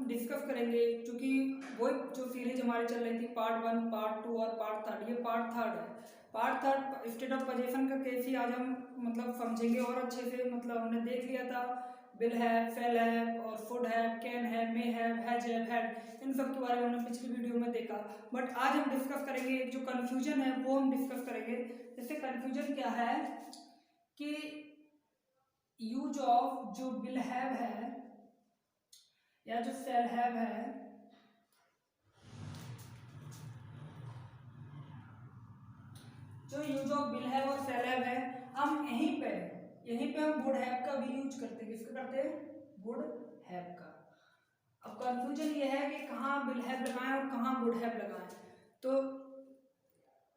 Discuss करेंगे, क्योंकि वो जो सीरीज हमारी चल रही थी पार्ट 1, पार्ट 2 और पार्ट 3, ये पार्ट 3 है। पार्ट 3 स्टेट ऑफ पोजीशन का केस ही आज हम मतलब समझेंगे और अच्छे से। मतलब हमने देख लिया था विल है, फेल है और फुड है, कैन है, मे है, हैज है, हैड, इन सब के बारे में हमने पिछली वीडियो में देखा। बट आज हम डिस्कस करेंगे एक जो कन्फ्यूजन है वो हम डिस्कस करेंगे। जैसे कन्फ्यूजन क्या है कि यूज ऑफ जो विल हैव है या जो शैल हैव है, जो यूज ऑफ विल हैव और शैल हैव है, हम यहीं पे हम वुड हैव का भी यूज करते हैं। किसका करते हैं? वुड हैव का। अब कंफ्यूजन ये है कि कहाँ विल हैव लगाएं और कहाँ वुड हैव लगाएं। तो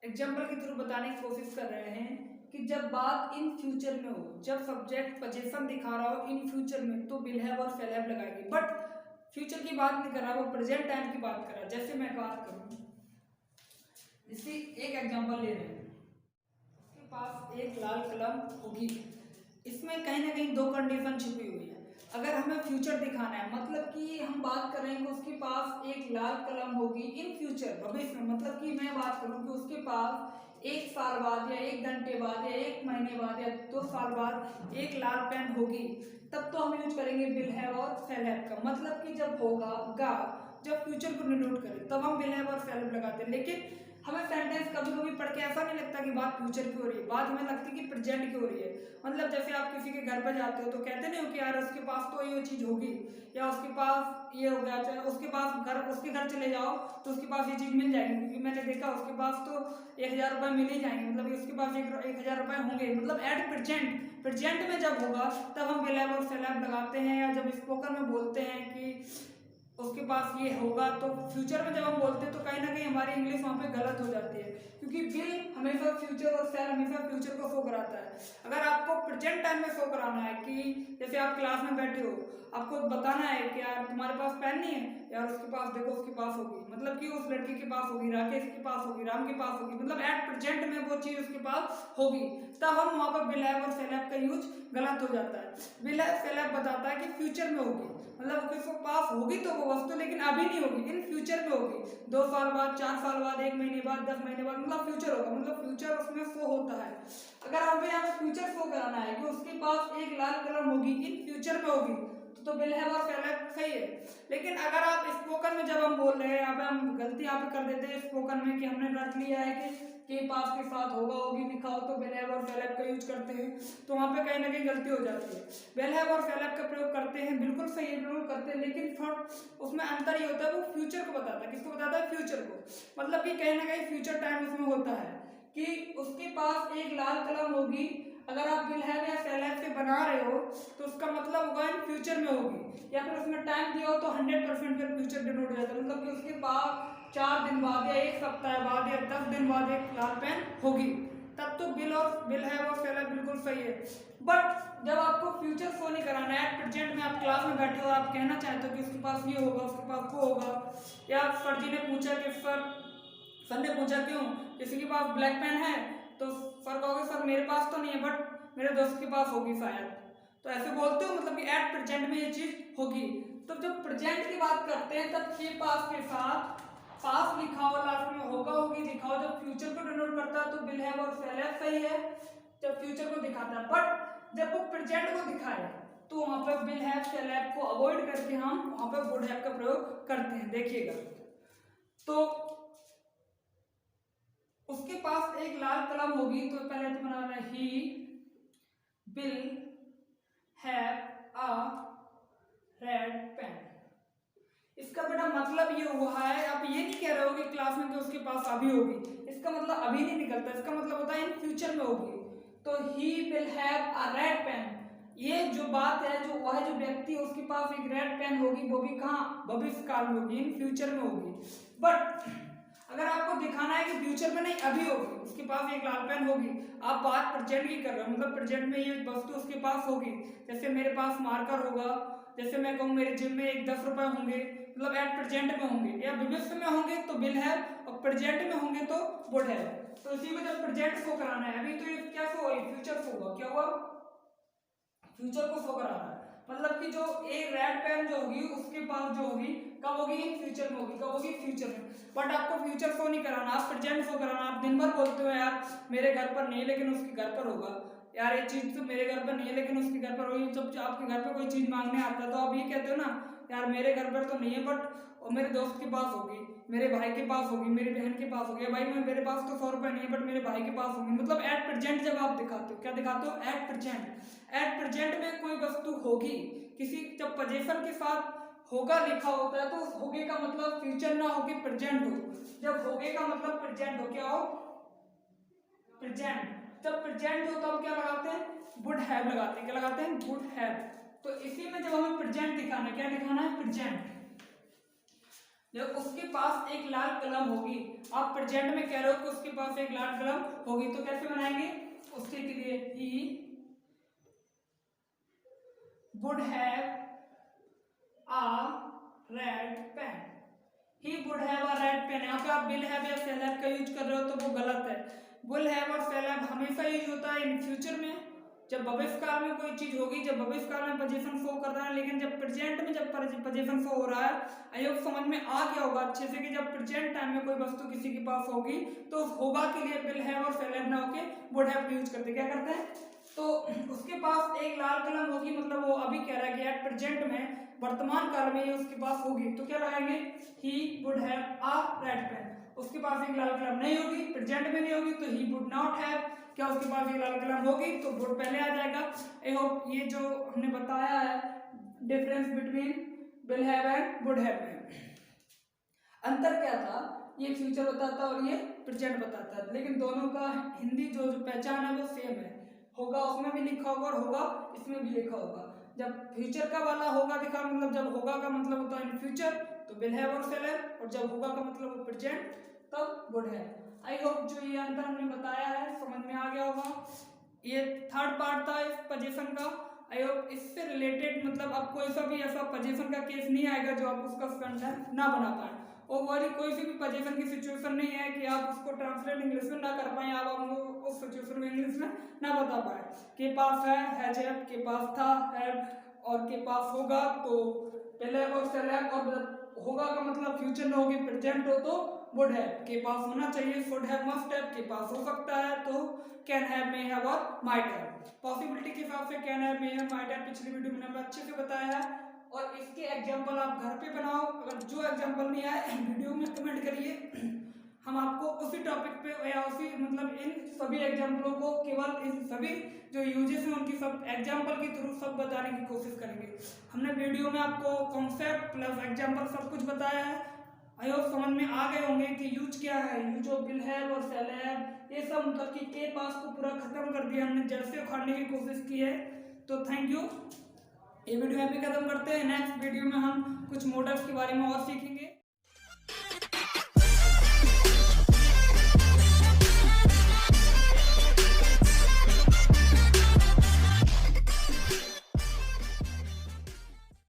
एग्जाम्पल के थ्रू बताने की कोशिश कर रहे हैं कि जब बात इन फ्यूचर में हो, जब सब्जेक्ट पोजीशन दिखा रहा हो इन फ्यूचर में, तो विल हैव और शैल हैव लगाएंगे। बट फ्यूचर की बात नहीं कर रहा, वो प्रेजेंट टाइम की बात कर रहा है। जैसे मैं बात करूं, इसी एक एग्जांपल ले रहे हैं, उसके पास एक लाल कलम होगी। इसमें कहीं ना कहीं दो कंडीशन छुपी हुई है। अगर हमें फ्यूचर दिखाना है, मतलब कि हम बात कर रहे हैं कि उसके पास एक लाल कलम होगी इन फ्यूचर, भविष्य में। मतलब कि मैं बात करूं कि उसके पास 1 साल बाद या 1 घंटे बाद या 1 महीने बाद या 2 साल बाद एक लाल पेन होगी, तब तो हम यूज करेंगे विल हैव और शैल हैव का। मतलब कि जब होगा जब फ्यूचर को डिनोट करें तब हम विल हैव और शैल हैव लगाते हैं। लेकिन हमें सेंटेंस कभी कभी पढ़ के ऐसा नहीं लगता कि बात फ्यूचर की हो रही है, बात हमें लगती है कि प्रेजेंट की हो रही है। मतलब जैसे आप किसी के घर पर जाते हो तो कहते नहीं हो कि यार उसके पास तो ये चीज होगी, या उसके पास ये हो गया, चाहे उसके घर चले जाओ तो उसके पास ये चीज मिल जाएगी। क्योंकि मैंने देखा उसके पास तो 1000 रुपये मिल ही जाएंगे, मतलब उसके पास 1000 रुपये होंगे। मतलब एट प्रेजेंट में जब होगा तब हम विल हैव और शैल हैव लगाते हैं। या जब स्पोकन में बोलते हैं कि उसके पास ये होगा, तो फ्यूचर में जब हम बोलते हैं तो कहीं ना कहीं हमारी इंग्लिश वहाँ पे गलत हो जाती है, क्योंकि विल हमेशा फ्यूचर और शैल हमेशा फ्यूचर को शो कराता है। अगर आपको प्रेजेंट टाइम में शो कराना है कि जैसे आप क्लास में बैठे हो, आपको बताना है कि यार तुम्हारे पास पेन नहीं है, यार उसके पास देखो, उसके पास होगी, मतलब कि उस लड़की के पास होगी, राकेश के पास होगी, राम के पास होगी, मतलब एट प्रेजेंट में वो चीज उसके पास होगी, तब हम वहाँ पर विल हैव और शैल हैव का यूज गलत हो जाता है। विल हैव शैल हैव बताता है कि फ्यूचर में होगी, मतलब उसके पास होगी तो वो वस्तु, लेकिन अभी नहीं होगी, इन फ्यूचर में होगी। 2 साल बाद, 4 साल बाद, 1 महीने बाद, 10 महीने बाद, मतलब फ्यूचर होगा, मतलब फ्यूचर उसमें शो होता है। अगर हमें यहाँ पे फ्यूचर शो कराना है कि उसके पास एक लाल कलम होगी इन फ्यूचर में होगी, तो विल हैव और शैल हैव सही है। लेकिन अगर आप स्पोकन में जब हम बोल रहे हैं, यहाँ पे हम गलती यहाँ पे कर देते हैं स्पोकन में कि हमने रट लिया है कि पास के साथ होगा होगी लिखा हो तो विल हैव और शैल हैव का यूज करते हैं, तो वहाँ पे कहीं ना कहीं गलती हो जाती है। विल हैव और शैल हैव का प्रयोग करते हैं, बिल्कुल सही है, बिल्कुल करते हैं, लेकिन थोड़ा उसमें अंतर ही होता है, वो फ्यूचर को बताता है। किसको बताता है? फ्यूचर को। मतलब कि कहीं ना कहीं फ्यूचर टाइम उसमें होता है कि उसके पास एक लाल कलम होगी। अगर आप विल हैव या शैल हैव से बना रहे हो तो उसका मतलब होगा इन फ्यूचर में होगी, या फिर उसमें टाइम दिया हो तो 100% फिर फ्यूचर डिनोट हो जाता है। मतलब कि उसके पास 4 दिन बाद या 1 सप्ताह बाद या 10 दिन बाद एक लाल पेन होगी, तब तो विल हैव और शैल हैव बिल्कुल सही है। बट जब आपको फ्यूचर शो नहीं कराना है, प्रेजेंट में आप क्लास में बैठे हो, आप कहना चाहते हो कि उसके पास ये होगा, उसके पास वो होगा, या सर जी ने पूछा कि सर ने पूछा क्यों किसी के पास ब्लैक पेन है, तो सर कहोगे सर मेरे पास तो नहीं है बट मेरे दोस्त के पास होगी शायद, तो ऐसे बोलते हो, मतलब कि एट प्रेजेंट में ये चीज होगी। तो जब प्रेजेंट की बात करते हैं तब के पास के साथ पास लिखा हो, लास्ट में होगा होगी लिखा हो, जब फ्यूचर को डिनोट करता है तो विल हैव और शैल हैव सही है, जब फ्यूचर को दिखाता है। बट जब वो प्रेजेंट को दिखाए तो वहां पर विल हैव शैल हैव को अवॉइड करके हम वहां पर वुड हैव का प्रयोग करते हैं। देखिएगा, तो उसके पास एक लाल कलम होगी, तो पहले तो बनाना है he will have a red pen. इसका बेटा मतलब ये हुआ है, आप ये नहीं कह रहे हो कि क्लास में कि उसके पास अभी होगी, इसका मतलब अभी नहीं निकलता, इसका मतलब होता है इन फ्यूचर में होगी। तो he will have a red pen, ये जो बात है, जो वह जो व्यक्ति है उसके पास एक रेड पेन होगी, वो भी कहाँ? भविष्य काल में होगी, इन फ्यूचर में होगी। बट अगर आपको दिखाना है कि फ्यूचर में नहीं अभी होगी, उसके पास एक लाल पेन होगी, आप बात प्रेजेंट की कर रहे हो, मतलब प्रेजेंट में ये वस्तु उसके पास होगी। जैसे मेरे पास मार्कर होगा, जैसे मैं कहूँ मेरे जिम में एक 10 रुपए होंगे, मतलब एट प्रेजेंट में होंगे, या भविष्य में होंगे तो विल हैव, और प्रेजेंट में होंगे तो वुड हैव। तो इसी में जब प्रेजेंट शो कराना है, अभी तो ये क्या शो हुआ? फ्यूचर शो हुआ, क्या हुआ? फ्यूचर को शो कराना है। मतलब कि जो एक रेड पेन जो होगी उसके पास जो होगी कब होगी, फ्यूचर में होगी। कब होगी, फ्यूचर में। बट आपको फ्यूचर शो नहीं कराना, आप प्रेजेंट शो कराना। आप दिन भर बोलते हो यार मेरे घर पर नहीं है लेकिन उसके घर पर होगा, यार ये चीज तो मेरे घर पर नहीं है लेकिन उसके घर पर होगी। जब आपके घर पर कोई चीज मांगने आता है तो आप ये कहते हो ना यार मेरे घर पर तो नहीं है बट और मेरे दोस्त के पास होगी, मेरे भाई के पास होगी, मेरी बहन के पास होगी। भाई मैं मेरे पास तो 100 रुपये नहीं है बट मेरे भाई के पास होगी। मतलब एट प्रेजेंट जब आप दिखाते हो, क्या दिखाते हो, एट प्रेजेंट। एट प्रेजेंट में कोई वस्तु होगी, किसी जब पोजीशन के साथ होगा लिखा होता है तो उस होगे का मतलब फ्यूचर ना हो कि प्रेजेंट हो। जब होगे का मतलब प्रेजेंट हो, क्या हो, प्रेजेंट। जब प्रेजेंट हो तब क्या लगाते हैं, वुड हैव लगाते हैं। क्या लगाते हैं, वुड हैव। तो इसी में जब हमें प्रेजेंट दिखाना है, क्या दिखाना है, प्रेजेंट। जब उसके पास एक लाल कलम होगी, आप प्रेजेंट में कह रहे हो कि उसके पास एक लाल कलम होगी, तो कैसे बनाएंगे, उसके लिए he would have a red pen. He would have a red pen. यहाँ पे आप विल हैव या शैल हैव का यूज कर रहे हो तो वो गलत है। विल हैव और शैल हैव हमेशा यूज होता है इन फ्यूचर में, जब भविष्यकाल में कोई चीज होगी, जब भविष्यकाल में पोजीशन शो कर रहा है। लेकिन जब प्रेजेंट में जब पोजीशन शो हो रहा है, आई होप समझ में आ गया होगा अच्छे से कि जब प्रेजेंट टाइम में कोई वस्तु किसी के पास होगी तो होगा के लिए विल हैव और शैल हैव ना होके वुड हैव यूज करते। क्या करते हैं, तो उसके पास एक लाल कलम होगी, मतलब वो अभी कह रहा है कि एट प्रेजेंट में, वर्तमान काल में ये उसके पास होगी, तो क्या लगाएंगे, he would have a red pen. उसके पास एक लाल कलम नहीं होगी, प्रेजेंट में नहीं होगी, तो ही वुड नॉट हैव, क्या उसके पास एक लाल कलम होगी तो वुड पहले आ जाएगा। आई होप ये जो हमने बताया है difference between will have and would have में अंतर क्या था, ये फ्यूचर बताता और ये प्रेजेंट बताता है, लेकिन दोनों का हिंदी जो पहचान है वो सेम है। होगा उसमें भी लिखा होगा और होगा इसमें भी लिखा होगा। जब फ्यूचर का वाला होगा दिखा, मतलब जब होगा का मतलब होता है इन फ्यूचर तो विल हैव और शैल हैव, और जब होगा का मतलब वो प्रेजेंट तब वुड हैव। आई होप जो ये अंतर हमने बताया है समझ में आ गया होगा। ये थर्ड पार्ट था इस पोजीशन का। आई होप इससे रिलेटेड मतलब अब कोई सा भी ऐसा पोजीशन का केस नहीं आएगा जो आप उसका सेंटेंस ना बना पाए, और वाली कोई सी भी पोजीशन की सिचुएशन नहीं है कि आप उसको ट्रांसलेट इंग्लिश में ना कर पाए, आप उस सिचुएशन को इंग्लिश में ना बता पाए। के पास हैज है, के पास था हैड, और के पास होगा तो पहले और शैल हैव, और होगा का मतलब फ्यूचर में होगी, प्रेजेंट हो तो वुड हैव। के पास होना चाहिए, शुड हैव, मस्ट हैव, के पास हो सकता है तो कैन हैव, मे हैव और माइट हैव। पॉसिबिलिटी के हिसाब से can have, may have, might have पिछली वीडियो में हमने अच्छे से बताया है, और इसके एग्जाम्पल आप घर पे बनाओ। अगर जो एग्जाम्पल नहीं आए वीडियो में कमेंट करिए, हम आपको उसी टॉपिक पे या उसी मतलब इन सभी एग्जाम्पलों को केवल इन सभी जो यूजेस हैं उनकी सब एग्जाम्पल के थ्रू सब बताने की कोशिश करेंगे। हमने वीडियो में आपको कॉन्सेप्ट प्लस एग्जाम्पल सब कुछ बताया है। आई होप समझ में आ गए होंगे कि यूज क्या है, यूज ऑफ विल हैव और शैल हैव, ये सब मतलब कि के पास को पूरा खत्म कर दिया हमने, जड़ से उखाड़ने की कोशिश की है। तो थैंक यू। ये वीडियो यहाँ पे खत्म करते हैं। नेक्स्ट वीडियो में हम कुछ मॉडल्स के बारे में और सीखेंगे।